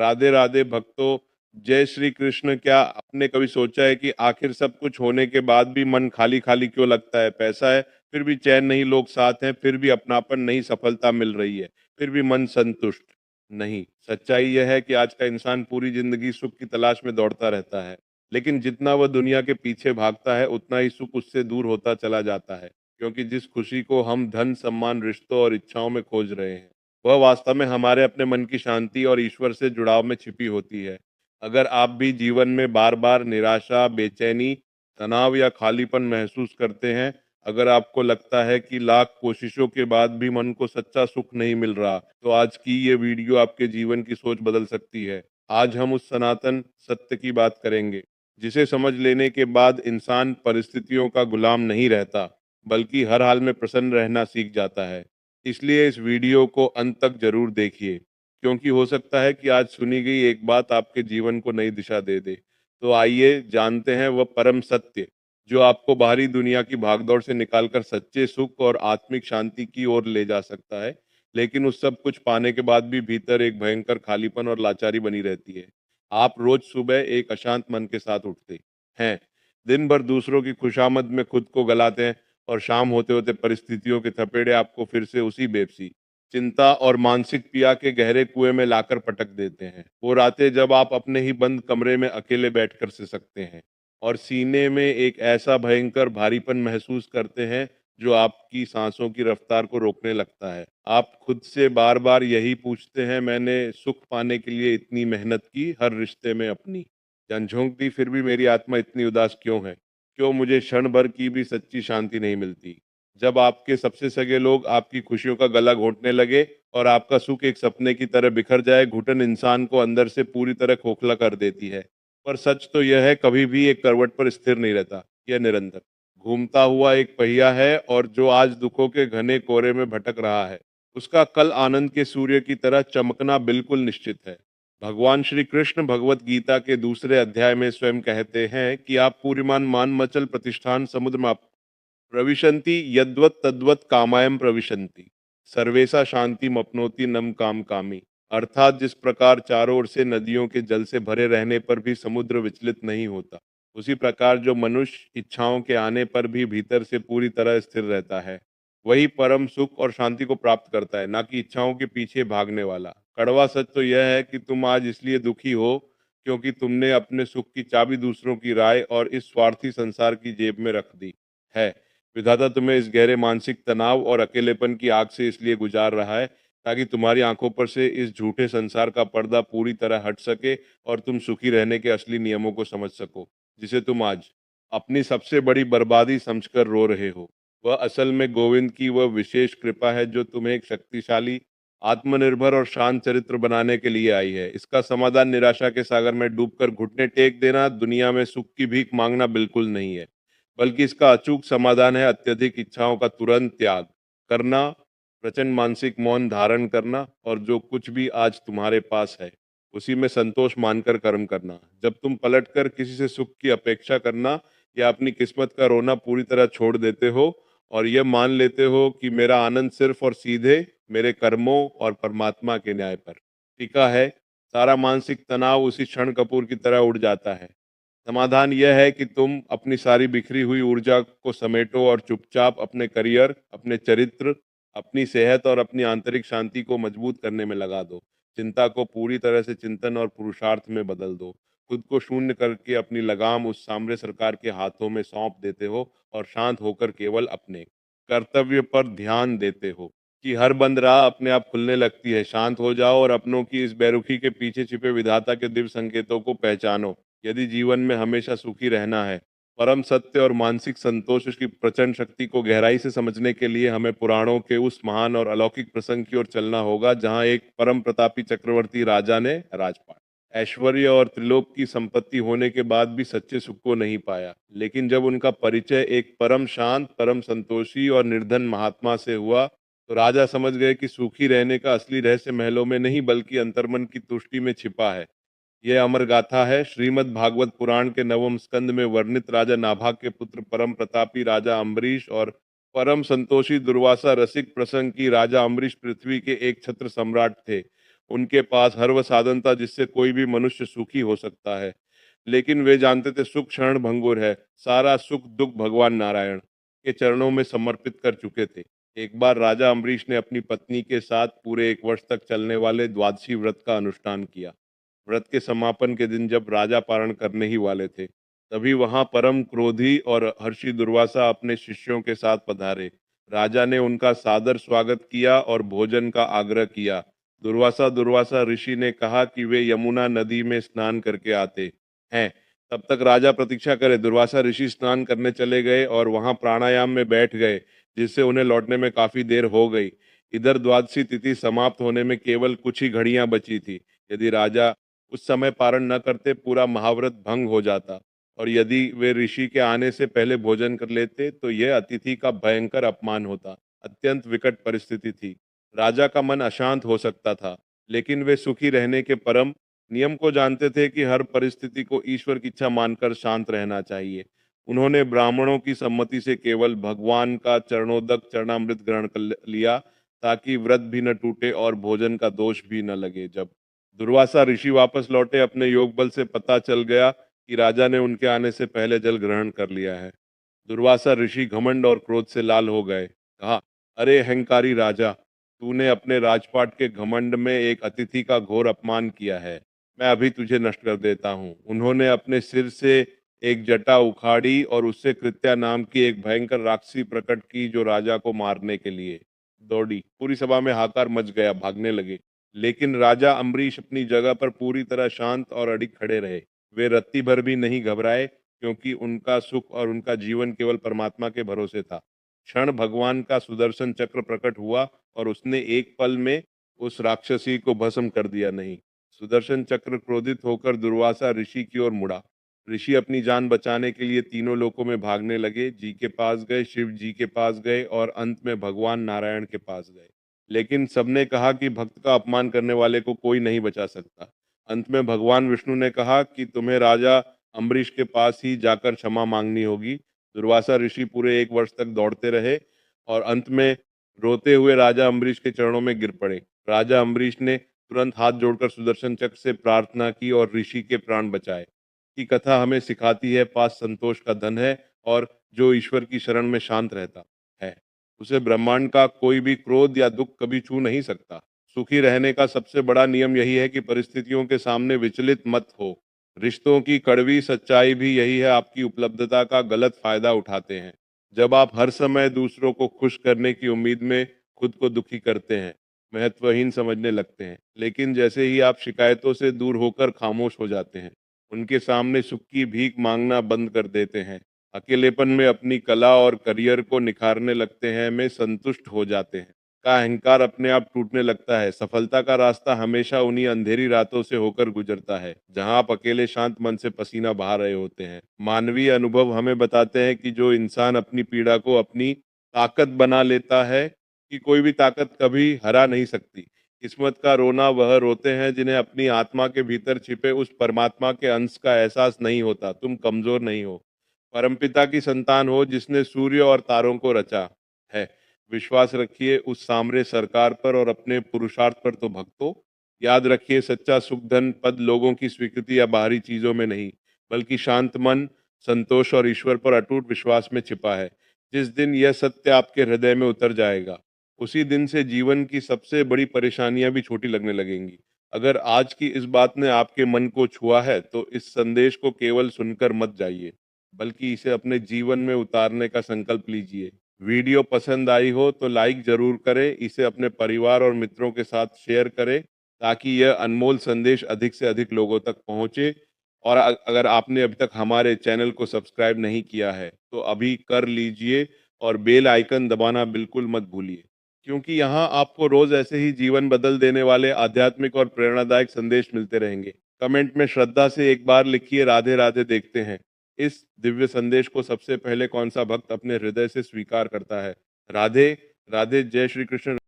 राधे राधे भक्तों, जय श्री कृष्ण। क्या आपने कभी सोचा है कि आखिर सब कुछ होने के बाद भी मन खाली खाली क्यों लगता है? पैसा है फिर भी चैन नहीं, लोग साथ हैं फिर भी अपनापन नहीं, सफलता मिल रही है फिर भी मन संतुष्ट नहीं। सच्चाई यह है कि आज का इंसान पूरी जिंदगी सुख की तलाश में दौड़ता रहता है, लेकिन जितना वह दुनिया के पीछे भागता है उतना ही सुख उससे दूर होता चला जाता है। क्योंकि जिस खुशी को हम धन, सम्मान, रिश्तों और इच्छाओं में खोज रहे हैं, वह वास्तव में हमारे अपने मन की शांति और ईश्वर से जुड़ाव में छिपी होती है। अगर आप भी जीवन में बार बार निराशा, बेचैनी, तनाव या खालीपन महसूस करते हैं, अगर आपको लगता है कि लाख कोशिशों के बाद भी मन को सच्चा सुख नहीं मिल रहा, तो आज की ये वीडियो आपके जीवन की सोच बदल सकती है। आज हम उस सनातन सत्य की बात करेंगे, जिसे समझ लेने के बाद इंसान परिस्थितियों का गुलाम नहीं रहता, बल्कि हर हाल में प्रसन्न रहना सीख जाता है। इसलिए इस वीडियो को अंत तक जरूर देखिए, क्योंकि हो सकता है कि आज सुनी गई एक बात आपके जीवन को नई दिशा दे दे। तो आइए जानते हैं वह परम सत्य, जो आपको बाहरी दुनिया की भागदौड़ से निकालकर सच्चे सुख और आत्मिक शांति की ओर ले जा सकता है। लेकिन उस सब कुछ पाने के बाद भी भीतर एक भयंकर खालीपन और लाचारी बनी रहती है। आप रोज सुबह एक अशांत मन के साथ उठते हैं, दिन भर दूसरों की खुशामद में खुद को गलाते हैं, और शाम होते होते परिस्थितियों के थपेड़े आपको फिर से उसी बेबसी, चिंता और मानसिक पिया के गहरे कुएं में लाकर पटक देते हैं। वो रातें जब आप अपने ही बंद कमरे में अकेले बैठकर से सकते हैं और सीने में एक ऐसा भयंकर भारीपन महसूस करते हैं जो आपकी सांसों की रफ्तार को रोकने लगता है। आप खुद से बार बार यही पूछते हैं, मैंने सुख पाने के लिए इतनी मेहनत की, हर रिश्ते में अपनी जान झोंक दी, फिर भी मेरी आत्मा इतनी उदास क्यों है? क्यों मुझे क्षण भर की भी सच्ची शांति नहीं मिलती? जब आपके सबसे सगे लोग आपकी खुशियों का गला घोंटने लगे और आपका सुख एक सपने की तरह बिखर जाए, घुटन इंसान को अंदर से पूरी तरह खोखला कर देती है। पर सच तो यह है, कभी भी एक करवट पर स्थिर नहीं रहता। यह निरंतर घूमता हुआ एक पहिया है, और जो आज दुखों के घने कोरे में भटक रहा है, उसका कल आनंद के सूर्य की तरह चमकना बिल्कुल निश्चित है। भगवान श्री कृष्ण भगवत गीता के दूसरे अध्याय में स्वयं कहते हैं कि आप पूर्यमान मान मचल प्रतिष्ठान समुद्र में प्रविशन्ति यद्वत् तद्वत् कामायम प्रविशन्ति, सर्वेशा शांति मपनोति नम काम कामी। अर्थात जिस प्रकार चारों ओर से नदियों के जल से भरे रहने पर भी समुद्र विचलित नहीं होता, उसी प्रकार जो मनुष्य इच्छाओं के आने पर भी भीतर से पूरी तरह स्थिर रहता है, वही परम सुख और शांति को प्राप्त करता है, ना कि इच्छाओं के पीछे भागने वाला। कड़वा सच तो यह है कि तुम आज इसलिए दुखी हो क्योंकि तुमने अपने सुख की चाबी दूसरों की राय और इस स्वार्थी संसार की जेब में रख दी है। विधाता तुम्हें इस गहरे मानसिक तनाव और अकेलेपन की आग से इसलिए गुजार रहा है, ताकि तुम्हारी आंखों पर से इस झूठे संसार का पर्दा पूरी तरह हट सके और तुम सुखी रहने के असली नियमों को समझ सको, जिसे तुम आज अपनी सबसे बड़ी बर्बादी समझकर रो रहे हो। वह असल में गोविंद की वह विशेष कृपा है जो तुम्हें एक शक्तिशाली, आत्मनिर्भर और शांत चरित्र बनाने के लिए आई है। इसका समाधान निराशा के सागर में डूबकर घुटने टेक देना, दुनिया में सुख की भीख मांगना बिल्कुल नहीं है, बल्कि इसका अचूक समाधान है अत्यधिक इच्छाओं का तुरंत त्याग करना, प्रचंड मानसिक मौन धारण करना, और जो कुछ भी आज तुम्हारे पास है उसी में संतोष मानकर कर्म करना। जब तुम पलटकर किसी से सुख की अपेक्षा करना या अपनी किस्मत का रोना पूरी तरह छोड़ देते हो और यह मान लेते हो कि मेरा आनंद सिर्फ और सीधे मेरे कर्मों और परमात्मा के न्याय पर टिका है, सारा मानसिक तनाव उसी क्षण कपूर की तरह उड़ जाता है। समाधान यह है कि तुम अपनी सारी बिखरी हुई ऊर्जा को समेटो और चुपचाप अपने करियर, अपने चरित्र, अपनी सेहत और अपनी आंतरिक शांति को मजबूत करने में लगा दो। चिंता को पूरी तरह से चिंतन और पुरुषार्थ में बदल दो। खुद को शून्य करके अपनी लगाम उस सामने सरकार के हाथों में सौंप देते हो और शांत होकर केवल अपने कर्तव्य पर ध्यान देते हो कि हर बंद राह अपने आप खुलने लगती है। शांत हो जाओ और अपनों की इस बेरुखी के पीछे छिपे विधाता के दिव्य संकेतों को पहचानो। यदि जीवन में हमेशा सुखी रहना है, परम सत्य और मानसिक संतोष की प्रचंड शक्ति को गहराई से समझने के लिए हमें पुराणों के उस महान और अलौकिक प्रसंग की ओर चलना होगा, जहां एक परम प्रतापी चक्रवर्ती राजा ने राजपाट, ऐश्वर्य और त्रिलोक की संपत्ति होने के बाद भी सच्चे सुख को नहीं पाया। लेकिन जब उनका परिचय एक परम शांत, परम संतोषी और निर्धन महात्मा से हुआ, तो राजा समझ गए कि सुखी रहने का असली रहस्य महलों में नहीं, बल्कि अंतर्मन की तुष्टि में छिपा है। यह अमर गाथा है श्रीमद् भागवत पुराण के नवम स्कंद में वर्णित राजा नाभाग के पुत्र परम प्रतापी राजा अम्बरीश और परम संतोषी दुर्वासा रसिक प्रसंग की। राजा अम्बरीश पृथ्वी के एक छत्र सम्राट थे। उनके पास हर वह साधन था जिससे कोई भी मनुष्य सुखी हो सकता है, लेकिन वे जानते थे सुख क्षण भंगुर है। सारा सुख दुख भगवान नारायण के चरणों में समर्पित कर चुके थे। एक बार राजा अम्बरीश ने अपनी पत्नी के साथ पूरे 1 वर्ष तक चलने वाले द्वादशी व्रत का अनुष्ठान किया। व्रत के समापन के दिन जब राजा पारण करने ही वाले थे, तभी वहां परम क्रोधी और हर्षी दुर्वासा अपने शिष्यों के साथ पधारे। राजा ने उनका सादर स्वागत किया और भोजन का आग्रह किया। दुर्वासा ऋषि ने कहा कि वे यमुना नदी में स्नान करके आते हैं, तब तक राजा प्रतीक्षा करे। दुर्वासा ऋषि स्नान करने चले गए और वहां प्राणायाम में बैठ गए, जिससे उन्हें लौटने में काफी देर हो गई। इधर द्वादशी तिथि समाप्त होने में केवल कुछ ही घड़ियां बची थी। यदि राजा उस समय पारण न करते, पूरा महाव्रत भंग हो जाता, और यदि वे ऋषि के आने से पहले भोजन कर लेते तो यह अतिथि का भयंकर अपमान होता। अत्यंत विकट परिस्थिति थी। राजा का मन अशांत हो सकता था, लेकिन वे सुखी रहने के परम नियम को जानते थे कि हर परिस्थिति को ईश्वर की इच्छा मानकर शांत रहना चाहिए। उन्होंने ब्राह्मणों की सम्मति से केवल भगवान का चरणोदक चरणामृत ग्रहण कर लिया, ताकि व्रत भी न टूटे और भोजन का दोष भी न लगे। जब दुर्वासा ऋषि वापस लौटे, अपने योग बल से पता चल गया कि राजा ने उनके आने से पहले जल ग्रहण कर लिया है। दुर्वासा ऋषि घमंड और क्रोध से लाल हो गए। कहा, अरे अहंकारी राजा, तूने अपने राजपाट के घमंड में एक अतिथि का घोर अपमान किया है। मैं अभी तुझे नष्ट कर देता हूँ। उन्होंने अपने सिर से एक जटा उखाड़ी और उससे कृत्या नाम की एक भयंकर राक्षसी प्रकट की, जो राजा को मारने के लिए दौड़ी। पूरी सभा में हाहाकार मच गया, भागने लगे। लेकिन राजा अम्बरीश अपनी जगह पर पूरी तरह शांत और अडिग खड़े रहे। वे रत्ती भर भी नहीं घबराए, क्योंकि उनका सुख और उनका जीवन केवल परमात्मा के भरोसे था। क्षण भगवान का सुदर्शन चक्र प्रकट हुआ और उसने एक पल में उस राक्षसी को भस्म कर दिया। नहीं, सुदर्शन चक्र क्रोधित होकर दुर्वासा ऋषि की ओर मुड़ा। ऋषि अपनी जान बचाने के लिए तीनों लोकों में भागने लगे। जी के पास गए, शिव जी के पास गए और अंत में भगवान नारायण के पास गए। लेकिन सबने कहा कि भक्त का अपमान करने वाले को कोई नहीं बचा सकता। अंत में भगवान विष्णु ने कहा कि तुम्हें राजा अम्बरीश के पास ही जाकर क्षमा मांगनी होगी। दुर्वासा ऋषि पूरे 1 वर्ष तक दौड़ते रहे और अंत में रोते हुए राजा अम्बरीश के चरणों में गिर पड़े। राजा अम्बरीश ने तुरंत हाथ जोड़कर सुदर्शन चक्र से प्रार्थना की और ऋषि के प्राण बचाए। की कथा हमें सिखाती है, पास संतोष का धन है, और जो ईश्वर की शरण में शांत रहता है, उसे ब्रह्मांड का कोई भी क्रोध या दुख कभी छू नहीं सकता। सुखी रहने का सबसे बड़ा नियम यही है कि परिस्थितियों के सामने विचलित मत हो। रिश्तों की कड़वी सच्चाई भी यही है, आपकी उपलब्धता का गलत फायदा उठाते हैं। जब आप हर समय दूसरों को खुश करने की उम्मीद में खुद को दुखी करते हैं, महत्वहीन समझने लगते हैं। लेकिन जैसे ही आप शिकायतों से दूर होकर खामोश हो जाते हैं, उनके सामने सुख की भीख मांगना बंद कर देते हैं, अकेलेपन में अपनी कला और करियर को निखारने लगते हैं, में संतुष्ट हो जाते हैं, का अहंकार अपने आप टूटने लगता है। सफलता का रास्ता हमेशा उन्हीं अंधेरी रातों से होकर गुजरता है, जहां आप अकेले शांत मन से पसीना बहा रहे होते हैं। मानवीय अनुभव हमें बताते हैं कि जो इंसान अपनी पीड़ा को अपनी ताकत बना लेता है, कि कोई भी ताकत कभी हरा नहीं सकती। किस्मत का रोना वह रोते हैं जिन्हें अपनी आत्मा के भीतर छिपे उस परमात्मा के अंश का एहसास नहीं होता। तुम कमजोर नहीं हो, परमपिता की संतान हो, जिसने सूर्य और तारों को रचा है। विश्वास रखिए उस सामरे सरकार पर और अपने पुरुषार्थ पर। तो भक्तों, याद रखिए, सच्चा सुख धन पद लोगों की स्वीकृति या बाहरी चीजों में नहीं, बल्कि शांत मन, संतोष और ईश्वर पर अटूट विश्वास में छिपा है। जिस दिन यह सत्य आपके हृदय में उतर जाएगा, उसी दिन से जीवन की सबसे बड़ी परेशानियां भी छोटी लगने लगेंगी। अगर आज की इस बात ने आपके मन को छुआ है, तो इस संदेश को केवल सुनकर मत जाइए, बल्कि इसे अपने जीवन में उतारने का संकल्प लीजिए। वीडियो पसंद आई हो तो लाइक जरूर करें, इसे अपने परिवार और मित्रों के साथ शेयर करें, ताकि यह अनमोल संदेश अधिक से अधिक लोगों तक पहुंचे। और अगर आपने अभी तक हमारे चैनल को सब्सक्राइब नहीं किया है, तो अभी कर लीजिए और बेल आइकन दबाना बिल्कुल मत भूलिए, क्योंकि यहाँ आपको रोज ऐसे ही जीवन बदल देने वाले आध्यात्मिक और प्रेरणादायक संदेश मिलते रहेंगे। कमेंट में श्रद्धा से एक बार लिखिए, राधे राधे। देखते हैं इस दिव्य संदेश को सबसे पहले कौन सा भक्त अपने हृदय से स्वीकार करता है। राधे राधे। जय श्री कृष्ण।